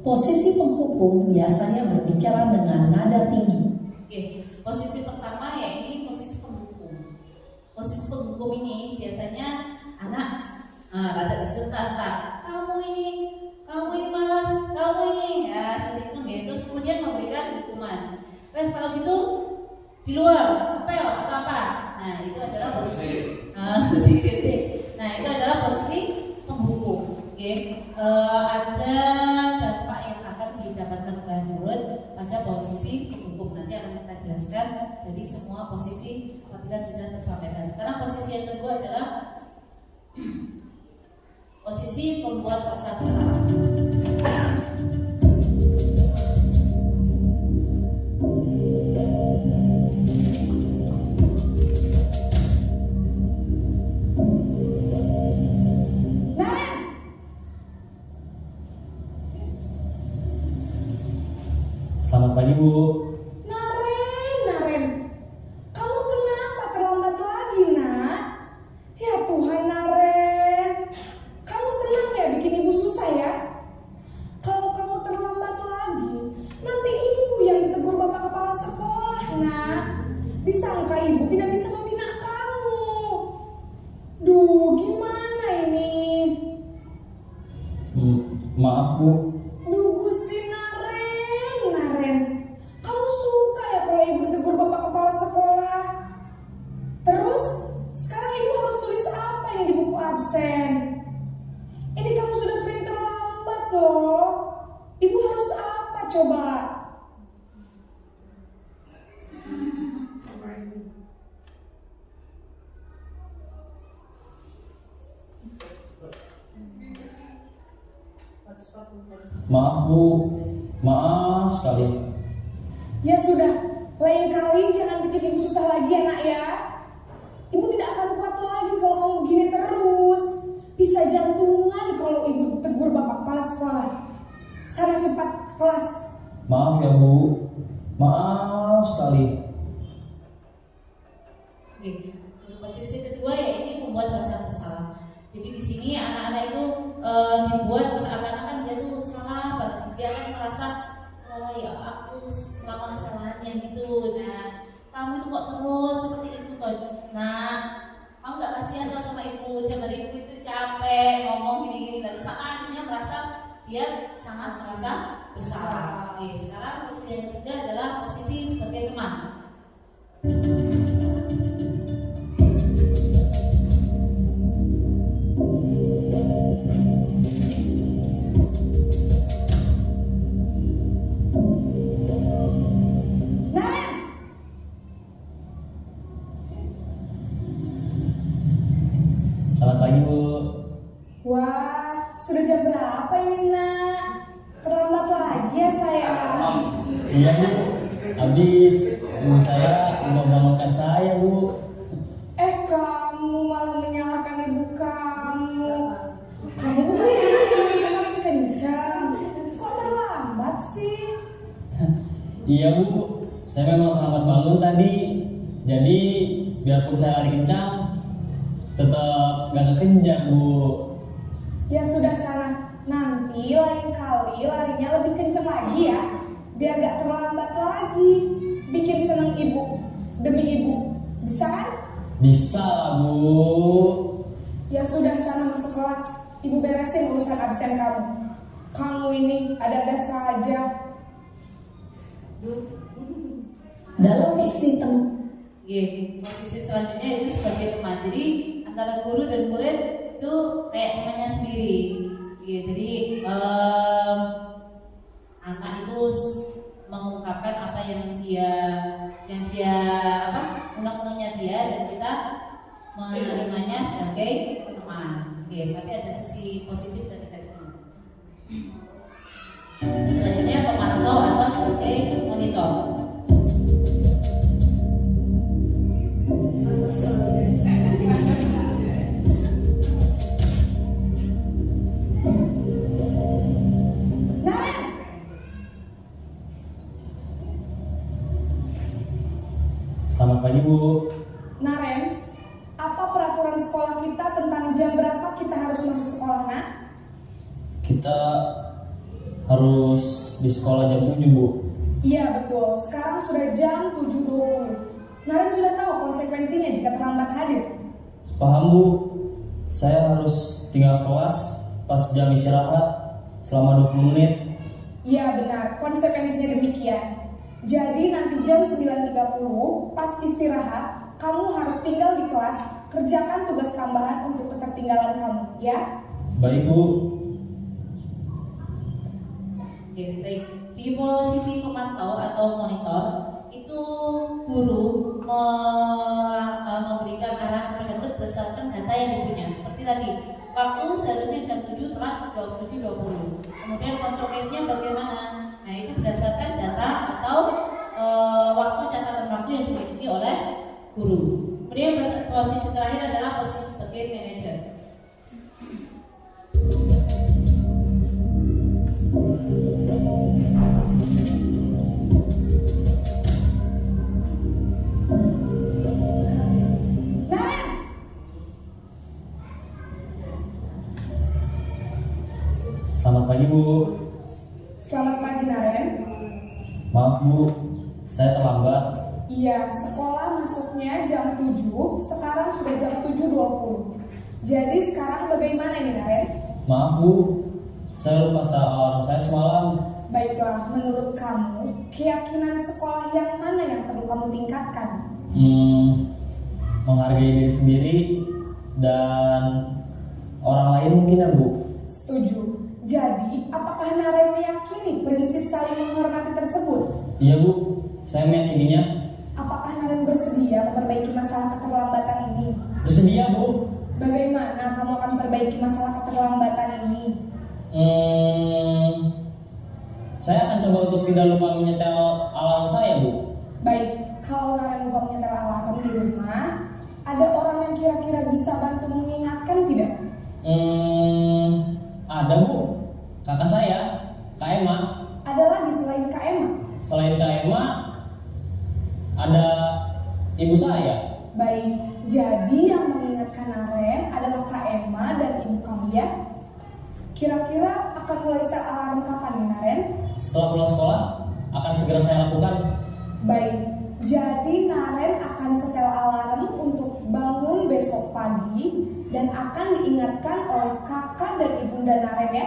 [SPEAKER 9] Posisi penghukum biasanya berbicara dengan nada tinggi.
[SPEAKER 2] Oke, posisi pertama ya ini posisi penghukum. Posisi penghukum ini biasanya anak pada diserta, kamu ini malas, kamu ini ya seperti itu ya. Terus kemudian memberikan hukuman. Terus kalau gitu di luar apel atau apa? Nah itu adalah posisi Nah itu adalah posisi penghukum. Oke, ada jelaskan dari semua posisi apabila sudah tersampaikan. Sekarang posisi yang kedua adalah posisi pembuat rasa bersalah.
[SPEAKER 10] Selamat pagi Bu.
[SPEAKER 9] Naren, kamu kenapa terlambat lagi, Nak? Ya Tuhan, Naren, kamu senang ya bikin ibu susah ya? Kalau kamu terlambat lagi, nanti ibu yang ditegur bapak kepala sekolah, Nak. Disangka ibu tidak bisa membina kamu. Duh, gimana ini?
[SPEAKER 10] Maaf Bu.
[SPEAKER 9] Duh Gusti Naren, kamu suka ya kalau ibu ditegur bapak kepala sekolah? Terus, sekarang ibu harus tulis apa ini di buku absen? Ini kamu sudah sering terlambat loh. Ibu harus apa coba?
[SPEAKER 10] Maaf Bu. Maaf sekali.
[SPEAKER 9] Ya sudah, lain kali jangan bikin ibu susah lagi ya Nak ya. Ibu tidak akan kuat lagi kalau kamu begini terus. Bisa jantungan kalau ibu tegur bapak kepala sekolah. Sana cepat ke kelas.
[SPEAKER 10] Maaf ya Bu. Maaf sekali.
[SPEAKER 2] Oke, untuk posisi kedua ya ini membuat rasa bersalah. Jadi di sini anak-anak itu dibuat seakan-akan dia tuh salah, dia akan merasa oh ya aku melakukan kesalahan yang gitu. Nah, kamu itu kok terus seperti itu kok. Nah, kamu nggak kasihan tuh sama ibu, sama ibu itu capek ngomong gini-gini dan akhirnya merasa dia sangat merasa bersalah. Oke, sekarang posisi yang ketiga adalah posisi sebagai teman.
[SPEAKER 10] Selamat pagi Bu.
[SPEAKER 9] Wah, sudah jam berapa ini Nak? Terlambat lagi ya sayang.
[SPEAKER 10] Iya Bu. Habis ibu saya membangunkan saya Bu.
[SPEAKER 9] Kamu malah menyalahkan ibu kamu. Kamu bukan yang paling kencang. Kok terlambat sih?
[SPEAKER 10] Iya Bu. Saya memang terlambat bangun tadi. Jadi biarpun saya lari kencang, tetap gak kekenjang Bu.
[SPEAKER 9] Ya sudah sana. Nanti lain kali larinya lebih kencang lagi ya. Biar gak terlambat lagi. Bikin seneng ibu. Demi ibu. Bisa kan?
[SPEAKER 10] Bisa Bu.
[SPEAKER 9] Ya sudah sana masuk kelas. Ibu beresin urusan absen kamu. Kamu ini ada-ada saja. Dalam posisi
[SPEAKER 2] Posisi selanjutnya itu sebagai teman. Jadi antara guru dan murid itu kayak temannya sendiri. Jadi anak itu mengungkapkan apa yang dia unek-uneknya dia dan kita menerimanya sebagai teman. Tapi ada sisi positif dan negatif. Selanjutnya pemantau atau sebagai monitor.
[SPEAKER 10] Selamat pagi Bu.
[SPEAKER 9] Naren, apa peraturan sekolah kita tentang jam berapa kita harus masuk sekolah, Nak?
[SPEAKER 10] Kita harus di sekolah jam 7 Bu.
[SPEAKER 9] Iya betul, sekarang sudah jam 7.20. Naren sudah tahu konsekuensinya jika terlambat hadir.
[SPEAKER 10] Paham Bu. Saya harus tinggal kelas pas jam istirahat selama 20 menit.
[SPEAKER 9] Iya benar, konsekuensinya demikian. Jadi nanti jam 9.30 pas istirahat, kamu harus tinggal di kelas, kerjakan tugas tambahan untuk ketertinggalan kamu, ya?
[SPEAKER 10] Baik Bu.
[SPEAKER 2] Baik. Di posisi pemantau atau monitor itu itu guru memberikan arahan kepada murid berdasarkan data yang dipunya. Seperti tadi, waktu seharusnya jam 7 telat 27.20. Kemudian konsekuensinya bagaimana? Nah, itu berdasarkan data atau waktu catatan waktu yang dimiliki oleh guru. Kemudian posisi terakhir adalah posisi sebagai manajer.
[SPEAKER 10] Selamat pagi Bu.
[SPEAKER 11] Selamat pagi Naren.
[SPEAKER 10] Maaf Bu, saya terlambat.
[SPEAKER 11] Iya, sekolah masuknya jam 7, sekarang sudah jam 7.20. Jadi sekarang bagaimana ini Naren?
[SPEAKER 10] Maaf Bu, saya lupa start alarm saya semalam.
[SPEAKER 11] Baiklah, menurut kamu, keyakinan sekolah yang mana yang perlu kamu tingkatkan?
[SPEAKER 10] Menghargai diri sendiri dan orang lain mungkin ya Bu.
[SPEAKER 11] Setuju. Jadi, apakah Naren meyakini prinsip saling menghormati tersebut?
[SPEAKER 10] Iya Bu, saya meyakininya.
[SPEAKER 11] Apakah Naren bersedia memperbaiki masalah keterlambatan ini?
[SPEAKER 10] Bersedia Bu.
[SPEAKER 11] Bagaimana kamu akan perbaiki masalah keterlambatan ini?
[SPEAKER 10] Saya akan coba untuk tidak lupa menyetel alarm saya Bu.
[SPEAKER 11] Baik, kalau Naren lupa menyetel alarm di rumah, ada orang yang kira-kira bisa bantu mengingatkan tidak?
[SPEAKER 10] Ada Bu, kakak saya, Kak Emma.
[SPEAKER 11] Ada lagi selain Kak Emma?
[SPEAKER 10] Selain Kak Emma, ada ibu saya.
[SPEAKER 11] Baik, jadi yang mengingatkan Naren adalah Kak Emma dan ibu kamu ya? Kira-kira akan mulai setel alarm kapan nih Naren?
[SPEAKER 10] Setelah pulang sekolah, akan segera saya lakukan.
[SPEAKER 11] Baik, jadi Naren akan setel alarm untuk bangun besok pagi dan akan diingatkan oleh kakak dan ibunda Naren ya.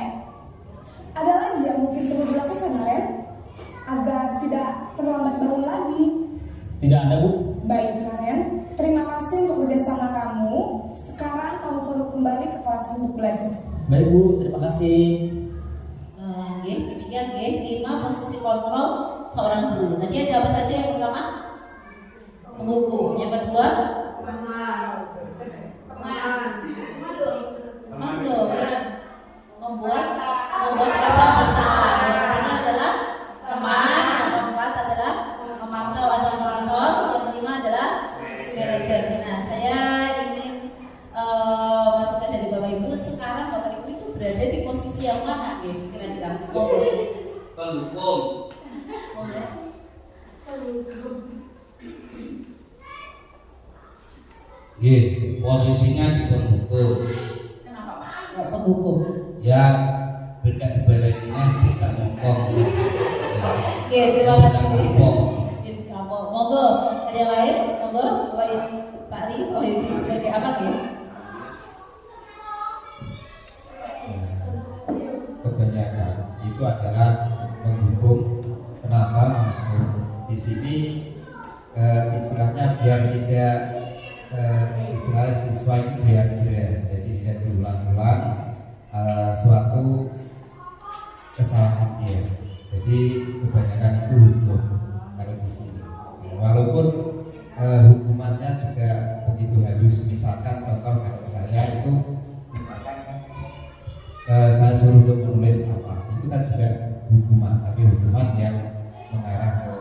[SPEAKER 11] Ada lagi yang mungkin perlu dilakukan Naren agar tidak terlambat bangun lagi?
[SPEAKER 10] Tidak ada Bu.
[SPEAKER 11] Baik Naren, terima kasih untuk kerjasama kamu. Sekarang kamu perlu kembali ke kelas untuk belajar.
[SPEAKER 10] Baik Bu, terima kasih.
[SPEAKER 2] Demikian 5 posisi kontrol seorang guru. Tadi ada apa saja? Yang pertama, menghukum. Yang kedua, membuat rasa bersalah. Yang ketiga adalah teman. Yang keempat adalah memantau atau monitor. Yang kelima adalah manajer. Nah, saya ingin masukkan dari Bapak Ibu. Sekarang Bapak Ibu itu berada di posisi yang mana? Kira-kira.
[SPEAKER 6] Penghukum. Posisinya di penghukum.
[SPEAKER 2] Kenapa Pak? Penghukum.
[SPEAKER 6] Ya, beda dibalainnya kita ngomong.
[SPEAKER 2] Oke, terima kasih. Monggo, ada yang lain? Monggo, Pak Ri, ini sebagai apa ya?
[SPEAKER 12] Kebanyakan itu adalah menghukum. Kenapa menghukum? Di sini istilahnya biar tidak istilah siswa itu biar jera, jadi tidak diulang-ulang suatu kesalahan dia. Jadi kebanyakan itu hukum kalau di sini. Walaupun hukumannya juga begitu halus. Misalkan contoh kalau saya itu misalkan saya suruh untuk menulis apa, itu kan juga hukuman, tapi hukuman yang mengarah ke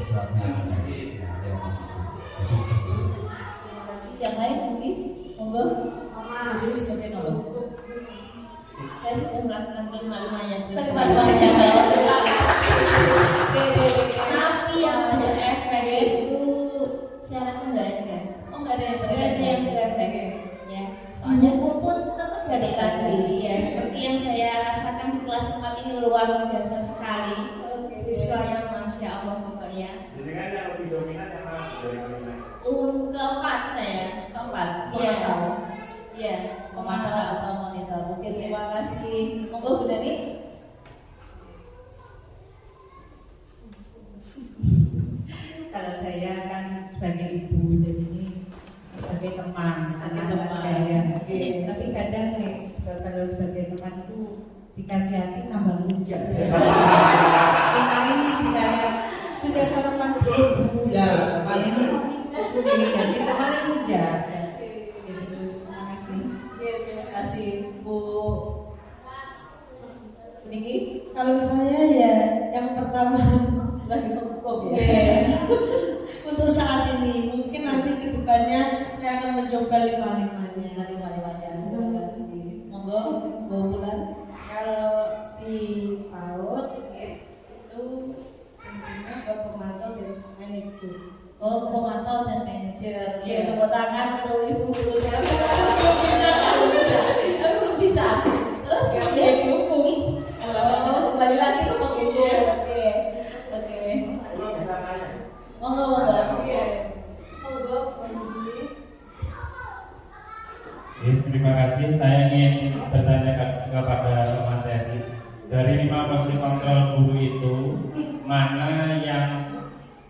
[SPEAKER 12] sesuatu yang baik. Jadi seperti itu.
[SPEAKER 2] Yang lain mungkin, monggo. Sama sebagai nolong.
[SPEAKER 7] Saya sudah melakukan kelima-limanya. Tapi yang berefek itu saya rasa nggak ada.
[SPEAKER 2] Oh, nggak ada yang
[SPEAKER 7] berefek. Ya. Soalnya pun tetap gak dikasih. Ya, seperti yang saya rasakan di kelas 4 ini luar biasa sekali. Siswa yang masya Allah pokoknya.
[SPEAKER 5] Jadi kan yang lebih dominan yang mana?
[SPEAKER 7] Keempat saya.
[SPEAKER 2] Keempat.
[SPEAKER 7] Iya. Iya.
[SPEAKER 2] Memantau atau monitor. Oke, terima kasih. Monggo Bu Dani.
[SPEAKER 4] Kalau saya kan sebagai ibu dan ini sebagai teman anak-anak saya. Tapi kadang nih kalau sebagai teman itu dikasih hati tambah rujak. Kita ini ditanya sudah sarapan belum? Ya, paling yang kita paling muda. Terima
[SPEAKER 2] kasih Bu Niki.
[SPEAKER 13] Kalau saya ya yang pertama
[SPEAKER 2] sebagai penghukum ya.
[SPEAKER 13] Untuk saat ini, mungkin nanti ke depannya saya akan mencoba lima-limanya.
[SPEAKER 2] Terima kasih. Monggo, Bu Bulan.
[SPEAKER 13] Kalau di PAUD itu tentunya ke pemantau dan manajer.
[SPEAKER 2] Oh, ke pemantau dan manajer.
[SPEAKER 13] Iya.
[SPEAKER 2] Tepuk tangan untuk Ibu Guru saya. Belum bisa. Terus kemudian dihukum. Kalau kembali lagi ke penghukum. Oke. Monggo.
[SPEAKER 5] Terima kasih. Saya ingin bertanya kepada pemateri. Dari 5 posisi kontrol guru itu, mana yang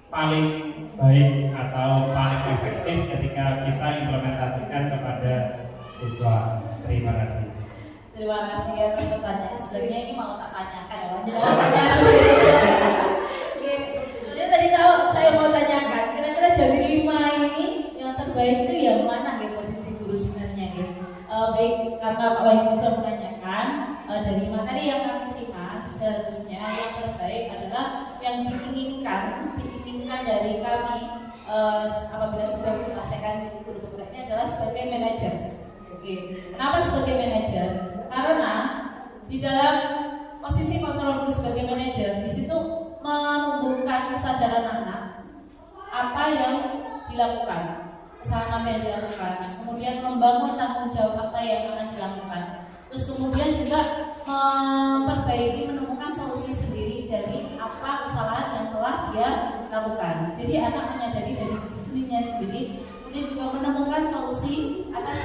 [SPEAKER 5] paling baik atau paling efektif ketika kita implementasikan kepada siswa? Terima kasih.
[SPEAKER 2] Terima kasih atas pertanyaan. Sebenarnya ini mau tak tanyakan ya, Oke, sebenarnya tadi tahu saya mau tanyakan. Kira-kira dari 5 ini yang terbaik itu yang mana ya posisi guru sebenarnya ya? Baik, karena Pak Wahyu sudah menanyakan dari materi yang kami terima, seharusnya yang terbaik adalah yang diinginkan dari kami apabila sudah menyelesaikan guru penggerak ini adalah sebagai manajer. Oke, kenapa sebagai manajer? Karena di dalam posisi kontrol guru sebagai manajer, di situ menumbuhkan kesadaran anak apa yang dilakukan, kesalahan apa yang dilakukan, kemudian membangun tanggung jawab apa yang akan dilakukan, terus kemudian juga menemukan solusi sendiri dari apa kesalahan yang telah dia lakukan. Jadi anak menyadari dari dirinya sendiri, kemudian juga menemukan solusi atas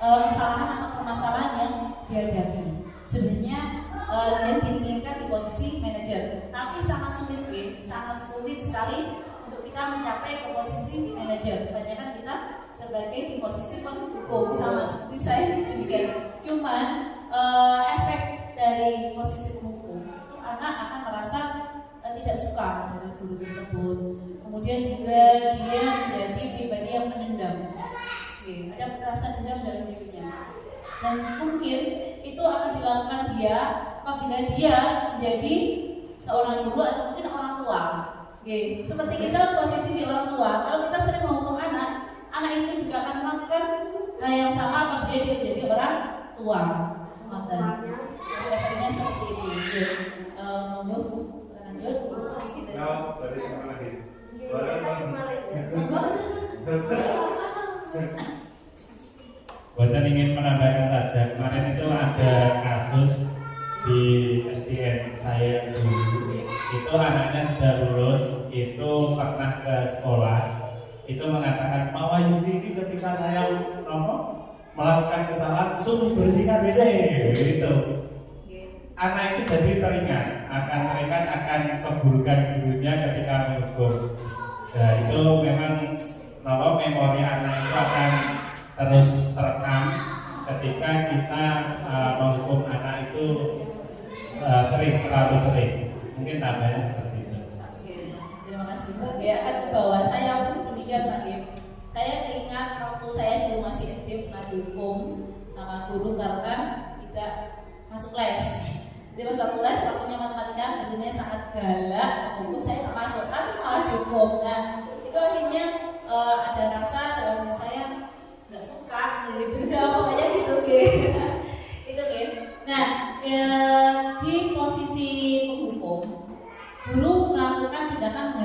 [SPEAKER 2] kesalahan atau permasalahan yang dihadapi. Sebenarnya dia diinginkan di posisi manajer, tapi sangat sulit sekali untuk kita mencapai ke posisi manajer. Kebanyakan kita sebagai di posisi penghukum, sama seperti saya demikian. Cuman efek dari posisi penghukum itu anak akan merasa tidak suka dengan guru tersebut. Kemudian juga dia menjadi pribadi yang menendam. Ada perasaan dendam dalam dirinya. Dan mungkin itu akan dilakukan dia apabila dia menjadi seorang guru atau mungkin orang tua. Seperti kita posisi di orang tua, kalau kita sering menghukum anak itu juga akan melakukan hal yang sama apabila dia menjadi orang tua. Reaksinya seperti itu. Lanjut.
[SPEAKER 5] Bosan ingin menambahkan saja, kemarin itu ada kasus di SDN saya dulu. Itu anaknya sudah lulus, itu pernah ke sekolah, itu mengatakan Pak Wahyudi ini ketika saya melakukan kesalahan suruh bersihkan WC gitu. Anak itu jadi teringat akan keburukan gurunya ketika menghukum. Nah itu memang memori anak itu akan terus terekam ketika kita menghukum anak itu terlalu sering. Mungkin tambahnya seperti itu.
[SPEAKER 2] Terima kasih Mbak. Ya akan ke bawah. Saya pun demikian Mbak Kim. Saya ingat waktu saya dulu masih SD pernah dihukum sama guru karena tidak masuk les. Jadi pas waktu les, waktunya matematika, gurunya sangat galak, hukum saya nggak masuk, tapi malah dihukum. Nah itu akhirnya ada rasa dalam saya nggak suka, gitu, pokoknya gitu, itu Nah di posisi penghukum, guru melakukan tindakan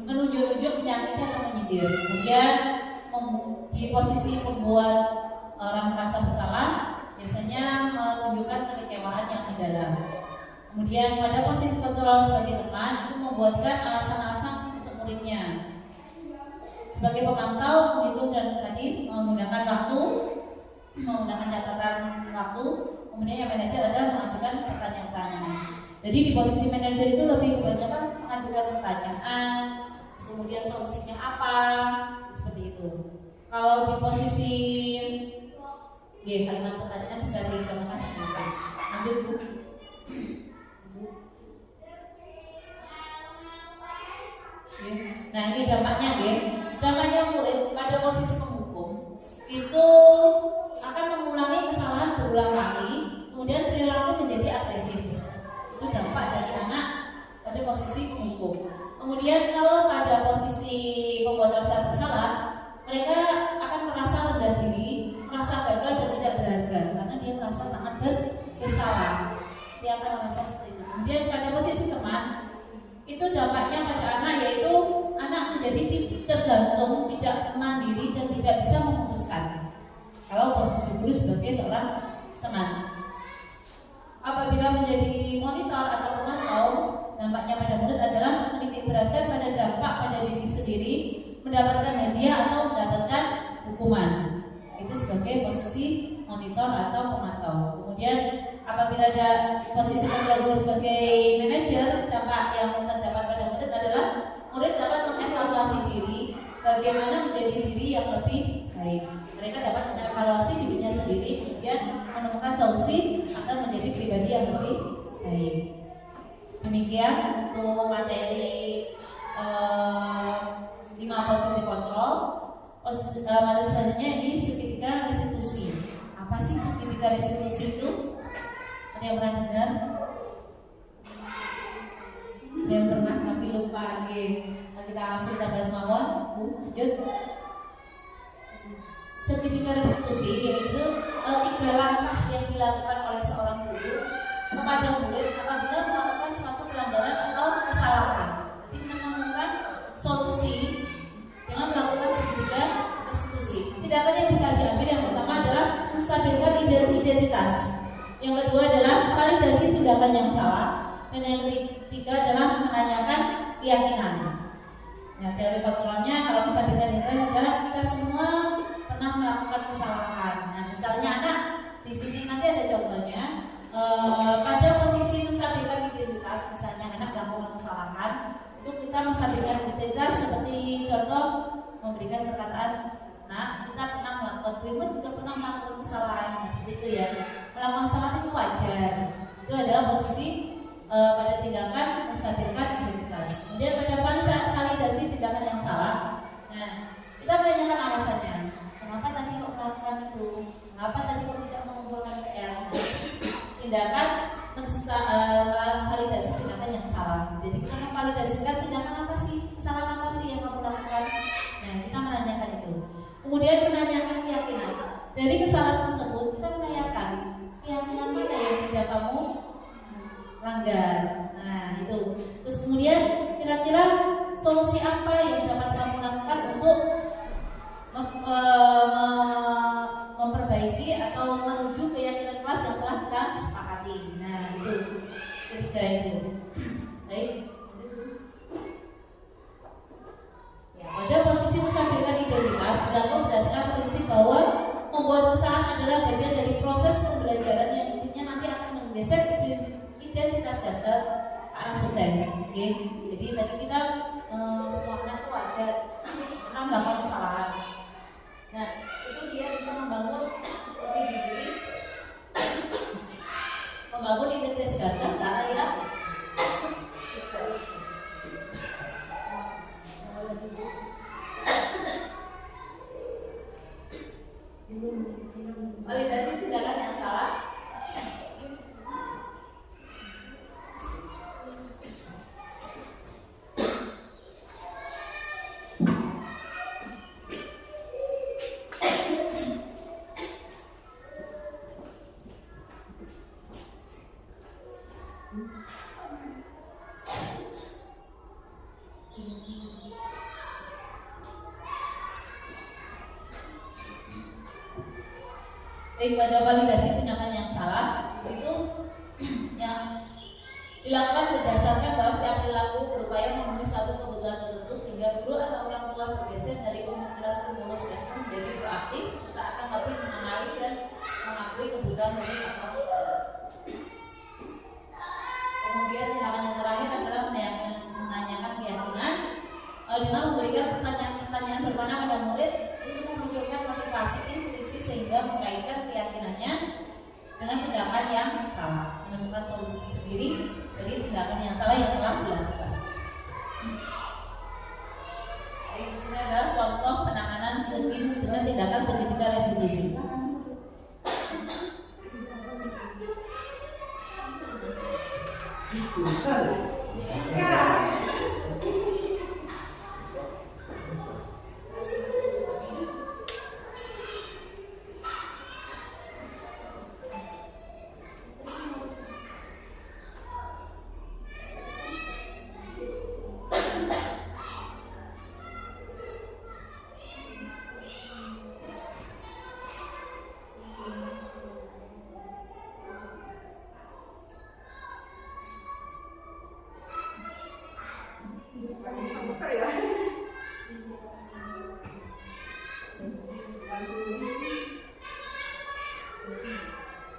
[SPEAKER 2] menunjuk-nunjuk menyakiti atau menyindir. Kemudian di posisi membuat orang merasa bersalah, biasanya menunjukkan kekecewaan yang mendalam. Kemudian pada posisi kontrol sebagai teman, itu membuatkan alasan-alasan untuk muridnya. Sebagai pemantau, menghitung dan tadi menggunakan waktu, menggunakan catatan waktu. Kemudian yang manajer adalah mengajukan pertanyaan-pertanyaan. Jadi di posisi manajer itu lebih kebanyakan mengajukan pertanyaan, kemudian solusinya apa, seperti itu. Kalau di posisi kalimat pertanyaan bisa dicontohkan seperti itu. Lanjut Bu. Nah ini dampaknya ya. Dampaknya murid pada posisi penghukum itu akan mengulangi kesalahan berulang kali, kemudian perilaku menjadi agresif. Itu dampak dari anak pada posisi penghukum. Kemudian kalau pada posisi pembuat rasa bersalah, mereka akan merasa rendah diri, merasa gagal dan tidak berharga karena dia merasa sangat bersalah. Dia akan merasa seperti itu. Kemudian pada posisi teman, itu dampaknya pada anak yaitu anak menjadi tergantung, tidak mandiri dan tidak bisa memutuskan. Kalau posisi guru sebagai seorang teman, apabila menjadi monitor atau pemantau, dampaknya pada murid adalah menitik beratkan pada dampak pada diri sendiri, mendapatkan hadiah atau mendapatkan hukuman. Itu sebagai posisi monitor atau pemantau. Kemudian apabila ada posisi guru sebagai manajer, dampak yang terdapat pada murid adalah murid dapat mengevaluasi diri bagaimana menjadi diri yang lebih baik. Mereka dapat mengevaluasi dirinya sendiri, kemudian menemukan solusi agar menjadi pribadi yang lebih baik. Demikian untuk materi 5 posisi kontrol. Materi selanjutnya ini segitiga restitusi. Apa sih segitiga restitusi itu? Ada yang pernah dengar? Ada yang pernah tapi lupa lagi. Kita langsung bahas mawon. Lanjut. Segitiga restitusi yaitu 3 langkah yang dilakukan oleh seorang guru kepada murid apabila melakukan suatu pelanggaran atau kesalahan. Jadi menemukan solusi dengan melakukan segitiga restitusi. Tindakan yang bisa diambil yang pertama adalah menstabilkan identitas. Yang kedua adalah validasi tindakan yang salah. Dan yang ketiga adalah menanyakan keyakinan. Nah, teori faktualnya kalau menstabilkan identitas adalah kita semua pernah melakukan kesalahan. Nah, misalnya anak di sini nanti ada contohnya. Pada posisi menstabilkan identitas, misalnya anak melakukan kesalahan, itu kita menstabilkan identitas seperti contoh memberikan perkataan, nah kita pernah melakukan prima juga pernah melakukan kesalahan, nah, seperti itu ya. Melakukan kesalahan itu wajar. Itu adalah posisi pada tindakan menstabilkan identitas. Kemudian pada validasi tindakan yang salah. Nah, kita menanyakan alasannya. Kenapa tadi kok melakukan itu? Kenapa tadi kok tidak mengumpulkan PR? Tindakan validasi tindakan yang salah. Jadi kita memvalidasikan tindakan apa sih, kesalahan apa sih yang kamu lakukan. Nah, kita menanyakan itu. Kemudian menanyakan keyakinan. Dari kesalahan tersebut kita menanyakan keyakinan mana yang sudah kamu langgar. Nah, itu. Terus kemudian kira-kira solusi apa yang dapat kamu lakukan untuk memperbaiki atau menuju keyakinan kelas yang telah kita sepakati. Nah, itu ketiga itu. Baik. Ya, pada posisi menstabilkan identitas dilakukan berdasarkan prinsip bahwa membuat kesalahan adalah bagian dari proses pembelajaran yang intinya nanti akan menggeser identitas Anda ke arah sukses. Oke. Jadi tadi kita semua anak itu wajar pernah melakukan kesalahan. Nah, itu dia bisa membangun posisi diri, membangun identitas data ke arah yang sukses. Validasi tindakan yang salah. Pada validasi tindakan yang salah itu yang dilakukan berdasarkan bahwa setiap perilaku berupaya memenuhi suatu kebutuhan tertentu sehingga guru atau orang tua bergeser dari pemikiran stimulus respon menjadi proaktif serta akan lebih mengenali dan mengakui kebutuhan murid atau kemudian tindakan yang terakhir adalah menanyakan keyakinan dengan memberikan pertanyaan bermakna pada murid untuk memunculkan motivasi instruksi sehingga mengaitkan keyakinannya dengan tindakan yang salah, menemukan solusi sendiri dari tindakan yang salah yang telah dilakukan.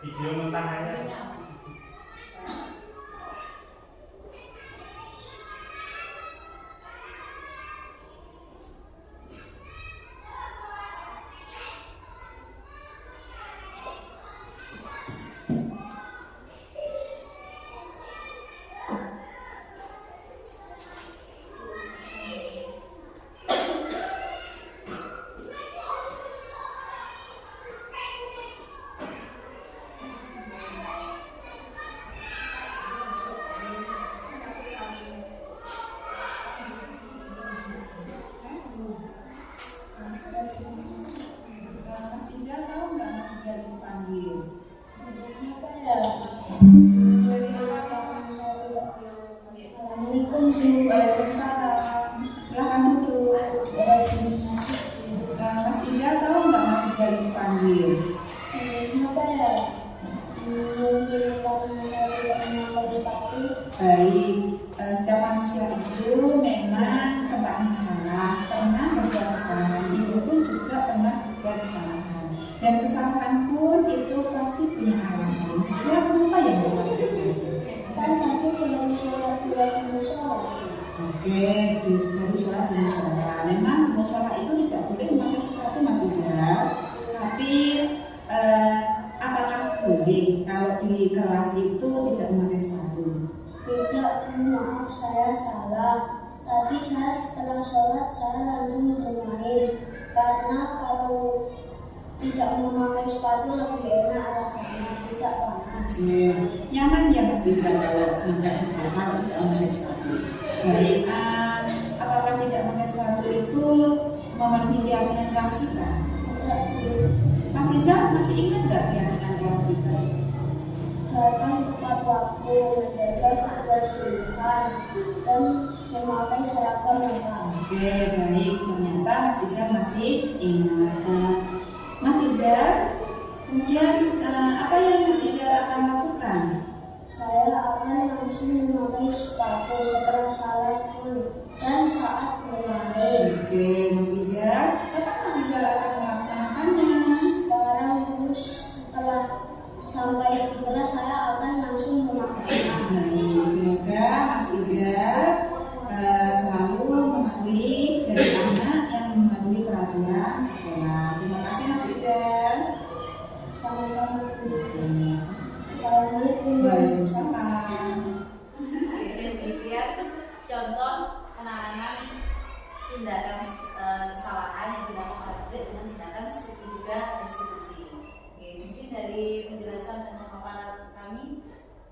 [SPEAKER 5] Video mentah aja.
[SPEAKER 4] Mas Izal tahu nggak Mas Izal dipanggil?
[SPEAKER 14] Assalamualaikum.
[SPEAKER 4] Waalaikumsalam. Silahkan duduk. Mas Izal tahu nggak Mas Izal dipanggil?
[SPEAKER 14] Kenapa ya? Karena saya tidak memakai sepatu.
[SPEAKER 4] Baik, setiap manusia itu memang tempatnya salah, pernah berbuat kesalahan. Ibu pun juga pernah berbuat kesalahan, dan kesalahan pun itu pasti punya alasan. Mas Izal kenapa ya memakai sepatu?
[SPEAKER 14] Kan tadi belum sholat di musola.
[SPEAKER 4] Oke, baru sholat di musola. Memang di musola itu tidak boleh memakai sepatu Mas Izal, tapi apakah boleh kalau di kelas itu tidak memakai sepatu?
[SPEAKER 14] Tidak, maaf saya salah. Tadi saya setelah sholat saya langsung bermain. Karena kalau tidak memakai sepatu lebih enak rasanya, tidak panas.
[SPEAKER 4] Nyaman ya Mas Izal kalau tidak memakai sepatu. Baik, apakah tidak memakai sepatu itu memenuhi keyakinan kelas kita? Mas Izal masih ingat nggak keyakinan kelas kita?
[SPEAKER 14] Datang tepat waktu, menjaga kebersihan, dan memakai seragam lengkap.
[SPEAKER 4] Oke, baik. Ternyata Mas Izal masih ingat. Mas Izal, kemudian apa yang Mas Izal akan lakukan?
[SPEAKER 14] Saya akan langsung memakai sepatu setelah salat dan saat bermain.
[SPEAKER 4] Oke, Mas Izal, kapan Mas Izal akan melaksanakannya?
[SPEAKER 14] Sekarang terus setelah sampai di kelas saya akan langsung memakainya.
[SPEAKER 4] Baik, semoga Mas Izal selalu mematuhi jadi anak yang mematuhi peraturan sekolah. Terima kasih Mas Izal.
[SPEAKER 14] Sama-sama. Assalamualaikum.
[SPEAKER 4] Waalaikumsalam.
[SPEAKER 15] Demikian contoh penanganan tindakan kesalahan yang dilakukan oleh murid dengan tindakan segitiga restitusi. Oke, mungkin dari penjelasan dan pemaparan kami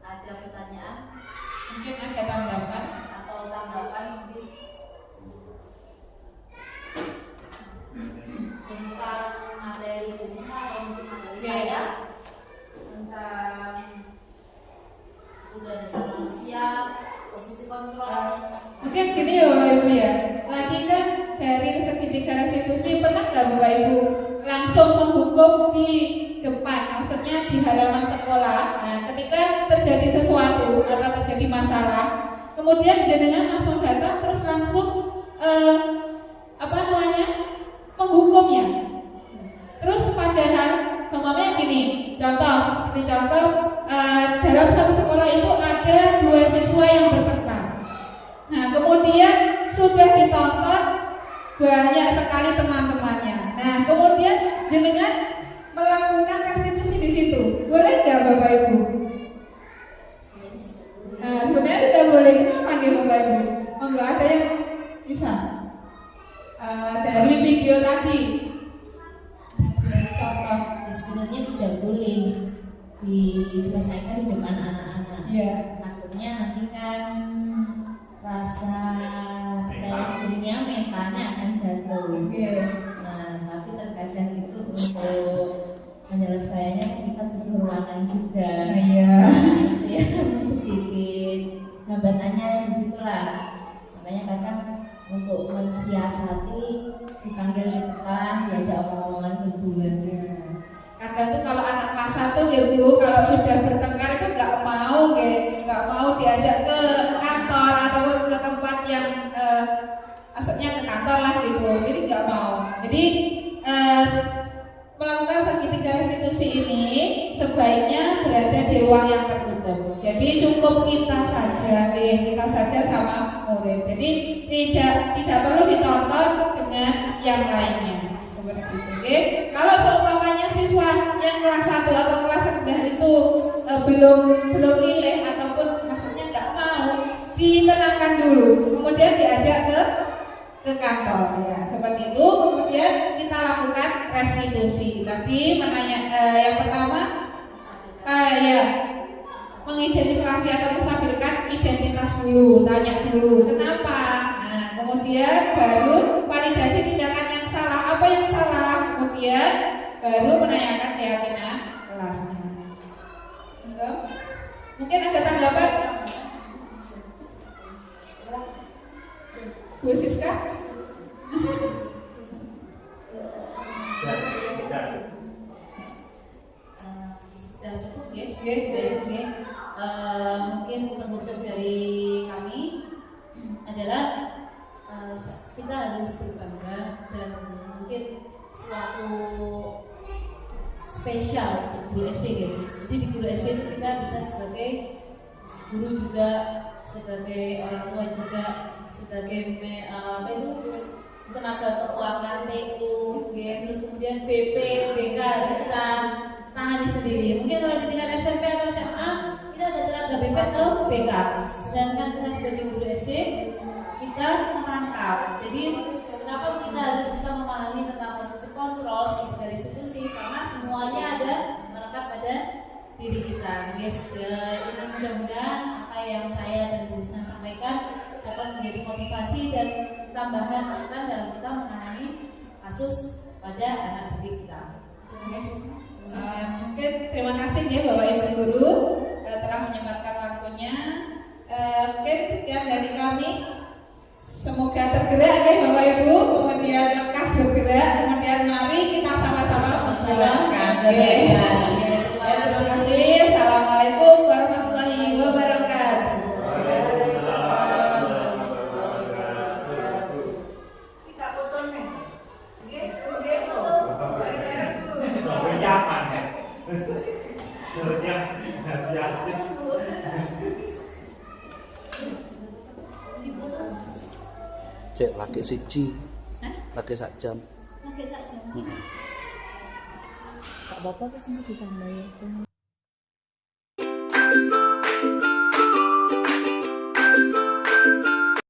[SPEAKER 15] ada pertanyaan,
[SPEAKER 3] Mungkin ada tanggapan
[SPEAKER 15] atau tanggapan mungkin tentang materi Risma atau mungkin materi saya tentang udah dasar manusia, posisi kontrol.
[SPEAKER 3] Mungkin gini ya Bapak Ibu ya. Lagi kan dari segitiga restitusi, pernah nggak Bapak Ibu langsung menghukum di depan, maksudnya di halaman sekolah. Nah, ketika terjadi sesuatu atau terjadi masalah, kemudian jenengan langsung datang terus langsung menghukumnya. Terus padahal umpamanya gini, contoh dalam satu sekolah itu ada 2 siswa yang bertengkar. Nah, kemudian sudah ditonton banyak sekali teman-temannya. Nah, kemudian jenengan melakukan restitusi di situ. Boleh nggak Bapak Ibu? Nah, sebenarnya tidak boleh. Kenapa nggih Bapak Ibu? Monggo ada yang bisa dari video tadi. Contoh.
[SPEAKER 7] Sebenarnya tidak boleh diselesaikan di depan anak-anak.
[SPEAKER 3] Iya.
[SPEAKER 7] Takut takutnya nanti kan rasa tensinya mentalnya akan jatuh. Nah, tapi terkadang itu untuk penyelesaiannya kita butuh ruangan juga. Itu ya sedikit hambatannya di situlah. Makanya kadang untuk mensiasati dipanggil di depan, diajak omong-omongan berdua.
[SPEAKER 3] Kadang tuh kalau anak kelas 1 ya Bu, kalau sudah bertengkar itu nggak mau diajak ke kantor ataupun ke tempat yang maksudnya ke kantor lah gitu. Jadi nggak mau. Jadi melakukan segitiga restitusi ini sebaiknya berada di ruang yang tertutup. Jadi cukup kita saja sama murid. Jadi tidak perlu ditonton dengan yang lainnya. Seperti itu. Oke. Kalau seumpamanya siswa yang kelas 1 atau kelas rendah itu belum nilai ataupun maksudnya nggak mau, ditenangkan dulu, kemudian diajak ke kantor ya, seperti itu. Kemudian kita lakukan restitusi. Tadi yang pertama mengidentifikasi atau menstabilkan identitas dulu, tanya dulu kenapa. Nah, kemudian baru validasi tindakan yang salah, apa yang salah, kemudian baru menanyakan keyakinan kelasnya. Mungkin ada tanggapan, Bu Siska?
[SPEAKER 2] Sudah cukup ya? Mungkin penutup dari kami adalah kita harus berbangga dan mungkin suatu spesial untuk guru SD ya. Jadi di guru SD itu kita bisa sebagai guru juga, sebagai orang tua juga, sebagai tenaga keuangan TU, terus kemudian BP, BK harus kita tangani sendiri. Mungkin kalau di tingkat SMP atau SMA kita ada tenaga BP atau BK. Sedangkan kita sebagai guru SD kita merangkap. Jadi kenapa kita harus bisa memahami tentang posisi kontrol, segitiga restitusi, karena semuanya ada melekat pada diri kita. Guys, ini mudah-mudahan apa yang saya dan Bu Husna sampaikan dapat menjadi motivasi dan tambahan masukan dalam kita menangani kasus pada anak didik kita.
[SPEAKER 3] Mungkin terima kasih ya Bapak Ibu guru telah menyempatkan waktunya. Mungkin sekian dari kami. Semoga tergerak ya Bapak Ibu, kemudian lekas bergerak, kemudian mari kita sama-sama menjalankan. Terima kasih. Assalamualaikum warahmatullahi wabarakatuh.
[SPEAKER 6] Cek laki siji, laki sak jam.
[SPEAKER 1] Lagi saja.
[SPEAKER 6] Heeh.
[SPEAKER 7] Bapak kesini ditambahin.